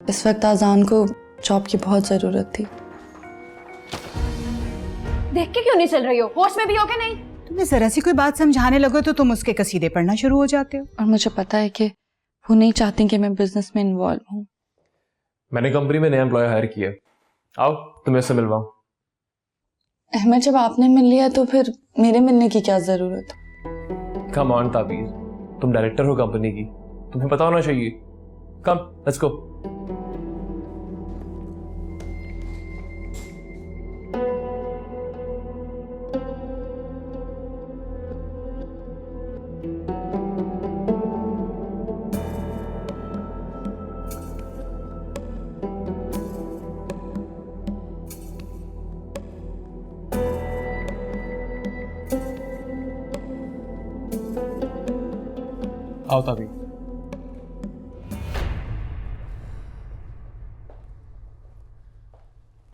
इस वक्त आजान को जॉब की बहुत जरूरत थी। देख के क्यों नहीं चल रही हो? होश में भी हो क्या नहीं? तुम्हें जरा सी कोई बात समझाने लगो तो तुम उसके कसीदे पढ़ना शुरू हो जाते हो। और मुझे पता है कि वो नहीं चाहती कि मैं बिजनेस में इन्वॉल्व हूँ। मैंने कंपनी में नया एम्प्लॉय हायर किया। आओ तुम्हें इससे मिलवाऊं। अहमद, जब आपने मिल लिया तो फिर मेरे मिलने की क्या जरूरत? कम ऑन ताबीर, तुम डायरेक्टर हो कंपनी की, तुम्हें पता होना चाहिए। कम, लेट्स गो। आओ ताबीर।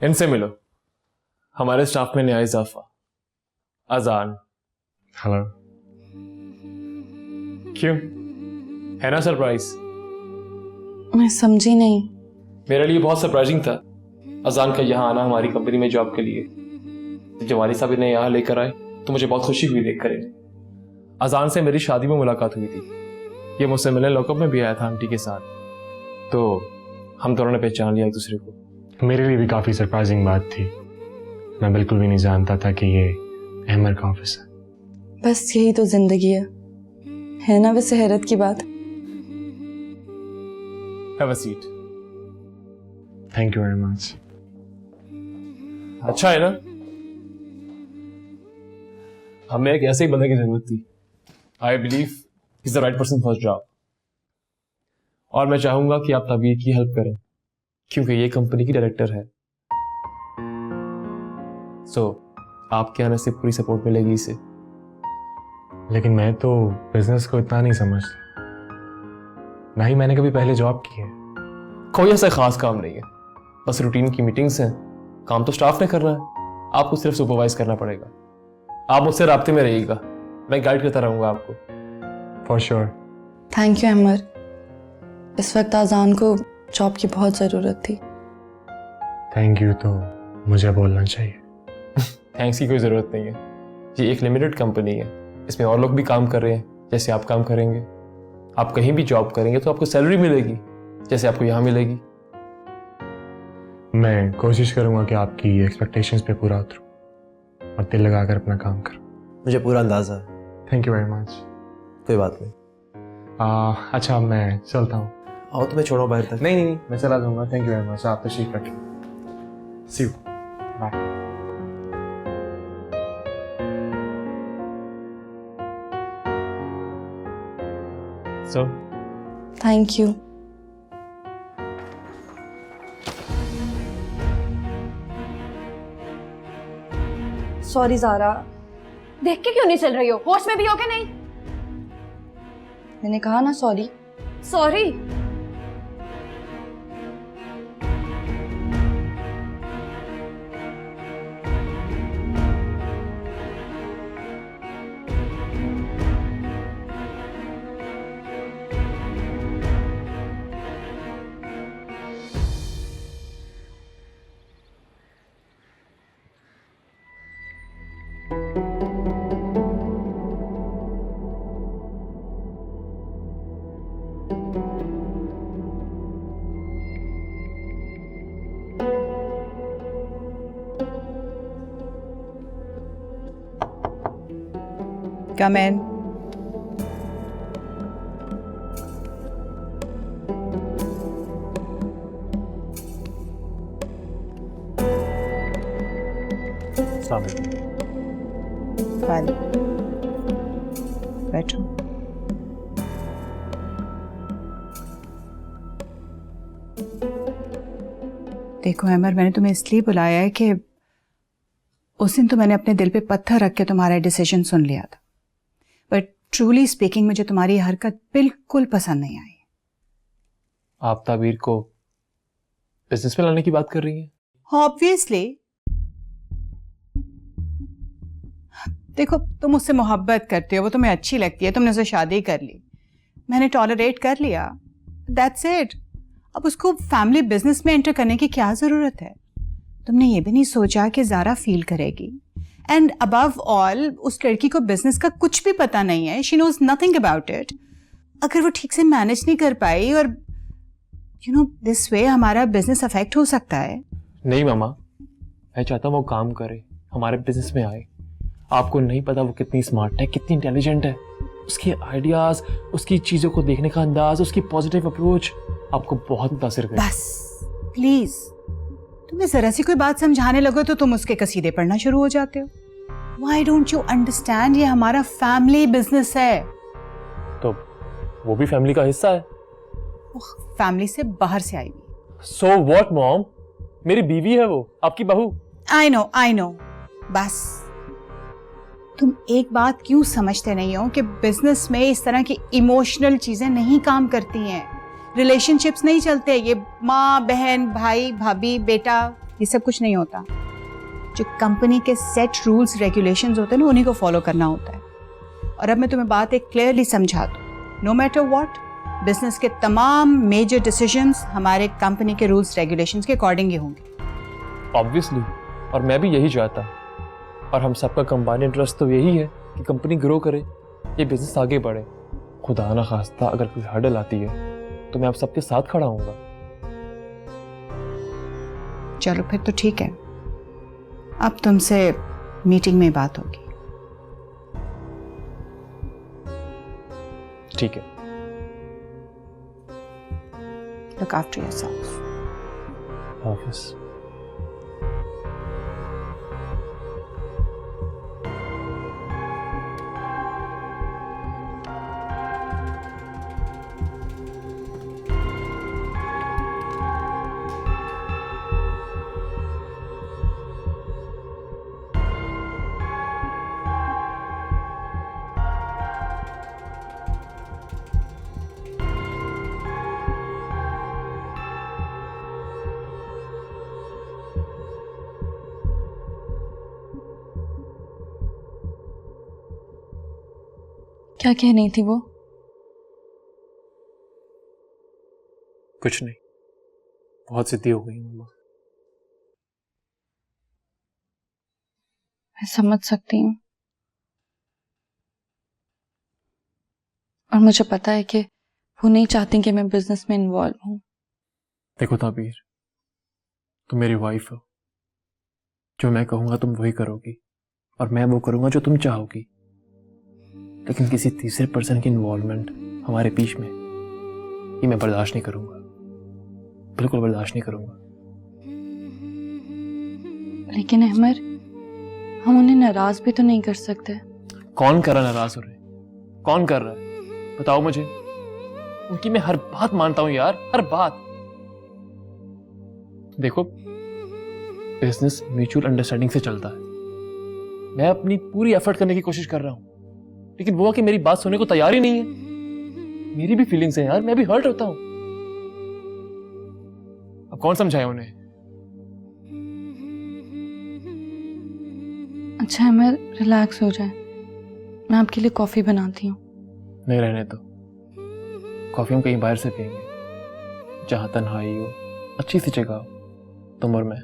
इनसे मिलो, हमारे स्टाफ में नया इजाफा, अजान। हेलो। क्यों, है ना सरप्राइज? मैं समझी नहीं। मेरे लिए बहुत सरप्राइजिंग था अजान का यहाँ आना हमारी कंपनी में जॉब के लिए। जब वाली साहब इन्हें यहाँ लेकर आए तो मुझे बहुत खुशी हुई देखकर इन्हें। अजान से मेरी शादी में मुलाकात हुई थी। ये मुझसे मिलने लॉकअप में भी आया था आंटी के साथ, तो हम दोनों ने पहचान लिया एक दूसरे को। मेरे लिए भी काफ़ी सरप्राइजिंग बात थी। मैं बिल्कुल भी नहीं जानता था कि ये अहमद का ऑफिस है। बस यही तो जिंदगी है ना वैसे हैरत की बात। Have a seat. Thank you very much. अच्छा है ना, हमें एक ऐसे ही बंदे की जरूरत थी। I believe is the right person for job. और मैं चाहूंगा कि आप ताबीर की हेल्प करें क्योंकि ये कंपनी की डायरेक्टर है। सो आपके आने से पूरी सपोर्ट मिलेगी इसे। लेकिन मैं तो बिजनेस को इतना नहीं समझता, ना ही मैंने कभी पहले जॉब की है। कोई ऐसा खास काम नहीं है, बस रूटीन की मीटिंग्स हैं। काम तो स्टाफ ने करना है, आपको सिर्फ सुपरवाइज करना पड़ेगा। आप मुझसे राब्ते में रहिएगा, मैं गाइड करता रहूंगा आपको। For sure. Thank you Ahmed, इस वक्त आजान को जॉब की बहुत जरूरत थी। थैंक यू तो मुझे बोलना चाहिए। थैंक्स की कोई ज़रूरत नहीं है। ये एक लिमिटेड कंपनी है, इसमें और लोग भी काम कर रहे हैं जैसे आप काम करेंगे। आप कहीं भी जॉब करेंगे तो आपको सैलरी मिलेगी जैसे आपको यहाँ मिलेगी। मैं कोशिश करूंगा कि आपकी एक्सपेक्टेशंस पे पूरा उतरूं और दिल लगाकर अपना काम करूं। मुझे पूरा अंदाजा है। Thank you very much. कोई बात नहीं। अच्छा मैं चलता हूँ। आओ तुम्हें छोड़ो बाहर तक। नहीं मैं चला जाऊंगा। Thank you very much. आप तशरीफ रखें। See you. Bye. So thank you. Sorry Zara. देख के क्यों नहीं चल रही हो? होश में भी हो क्या नहीं? मैंने कहा ना सॉरी। सॉरी? कम इन। बैठो। देखो अमर, मैंने तुम्हें इसलिए बुलाया है कि उस दिन तो मैंने अपने दिल पे पत्थर रख के तुम्हारा डिसीजन सुन लिया था, बट ट्रूली स्पीकिंग मुझे तुम्हारी हरकत बिल्कुल पसंद नहीं आई। आप ताबीर को बिजनेस में लाने की बात कर रही हैं? ऑब्वियसली। देखो, तुम मुझसे मोहब्बत करते हो, वो तुम्हें अच्छी लगती है, तुमने उससे शादी कर ली, मैंने टॉलरेट कर लिया, दैट्स इट। अब उसको फैमिली बिजनेस में एंटर करने की क्या जरूरत है? तुमने ये भी नहीं सोचा कि ज़ारा फील करेगी। एंड अबव ऑल उस लड़की को बिजनेस का कुछ भी पता नहीं है, she knows nothing about it. अगर वो ठीक से मैनेज नहीं कर पाई और यू नो दिस वे हमारा बिजनेस अफेक्ट हो सकता है। नहीं मामा, मैं चाहता हूँ वो काम करे, हमारे बिजनेस में आए। आपको नहीं पता वो कितनी स्मार्ट है, कितनी इंटेलिजेंट है। उसके आइडियाज, उसकी चीजों को देखने का अंदाज, उसकी पॉजिटिव अप्रोच आपको बहुत मुतासिर करेगा। बस प्लीज, तुम्हें जरा सी कोई बात समझाने लगो तो तुम उसके कसीदे पढ़ना शुरू हो जाते हो। Why don't you understand? ये हमारा फैमिली बिजनेस है। तो वो भी फैमिली का हिस्सा है। फैमिली से बाहर से आई हुई। सो व्हाट मॉम, मेरी बीवी है वो, आपकी बहू। I know. बस तुम एक बात क्यों समझते नहीं हो कि बिजनेस में इस तरह की इमोशनल चीजें नहीं काम करती हैं। रिलेशनशिप्स नहीं चलते। ये माँ बहन भाई भाभी बेटा ये सब कुछ नहीं होता। जो कंपनी के सेट रूल्स रेगुलेशंस होते हैं ना, उन्हीं को फॉलो करना होता है। और अब मैं तुम्हें बात एक क्लियरली समझा दूं, नो मैटर व्हाट, बिजनेस के तमाम मेजर डिसीजंस हमारे कंपनी के रूल्स रेगुलेशंस के अकॉर्डिंग ही होंगे। ऑब्वियसली, और मैं भी यही चाहता। और हम सबका कंबाइंड इंटरेस्ट तो यही है कि कंपनी ग्रो करे, ये बिजनेस आगे बढ़े। खुदा ना खास्ता अगर कोई हर्डल आती है तो मैं आप सबके साथ खड़ा हूँगा। चलो फिर तो ठीक है, अब तुमसे मीटिंग में बात होगी। ठीक है। Look after yourself. ऑफिस। क्या कह रही थी वो? कुछ नहीं, बहुत जिद्दी हो गई मम्मा। मैं समझ सकती हूँ, और मुझे पता है कि वो नहीं चाहती कि मैं बिजनेस में इन्वॉल्व हूँ। देखो ताबीर, तुम मेरी वाइफ हो। जो मैं कहूँगा तुम वही करोगी, और मैं वो करूँगा जो तुम चाहोगी। लेकिन किसी तीसरे पर्सन की इन्वॉल्वमेंट हमारे बीच में, ये मैं बर्दाश्त नहीं करूँगा, बिल्कुल बर्दाश्त नहीं करूँगा। लेकिन अहमर, हम उन्हें नाराज भी तो नहीं कर सकते। कौन कर रहा नाराज हो रहे? कौन कर रहा है? बताओ मुझे। उनकी मैं हर बात मानता हूं यार, हर बात। देखो, बिजनेस म्यूचुअल अंडरस्टैंडिंग से चलता है। मैं अपनी पूरी एफर्ट करने की कोशिश कर रहा हूं, लेकिन वो कि मेरी बात सुनने को तैयार ही नहीं है। मेरी भी फीलिंग्स हैं यार, मैं भी हर्ट होता हूं। अब कौन समझाए उन्हें? अच्छा अहमर, रिलैक्स हो जाए, मैं आपके लिए कॉफी बनाती हूँ। नहीं, रहने दो। कॉफी हम कहीं बाहर से पियेंगे, जहां तन्हाई हो, अच्छी सी जगह हो, तुम और मैं।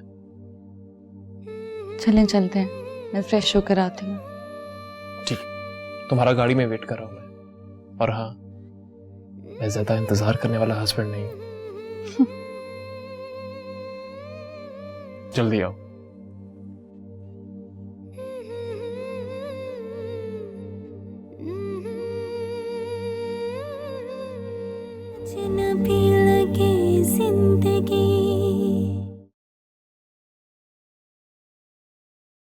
चलें चलते हैं, मैं फ्रेश होकर आती हूँ। ठीक, तुम्हारा गाड़ी में वेट कर रहा हूं मैं। और हाँ, मैं ज्यादा इंतजार करने वाला हस्बैंड नहीं हूं। जल्दी आओ। जिन भी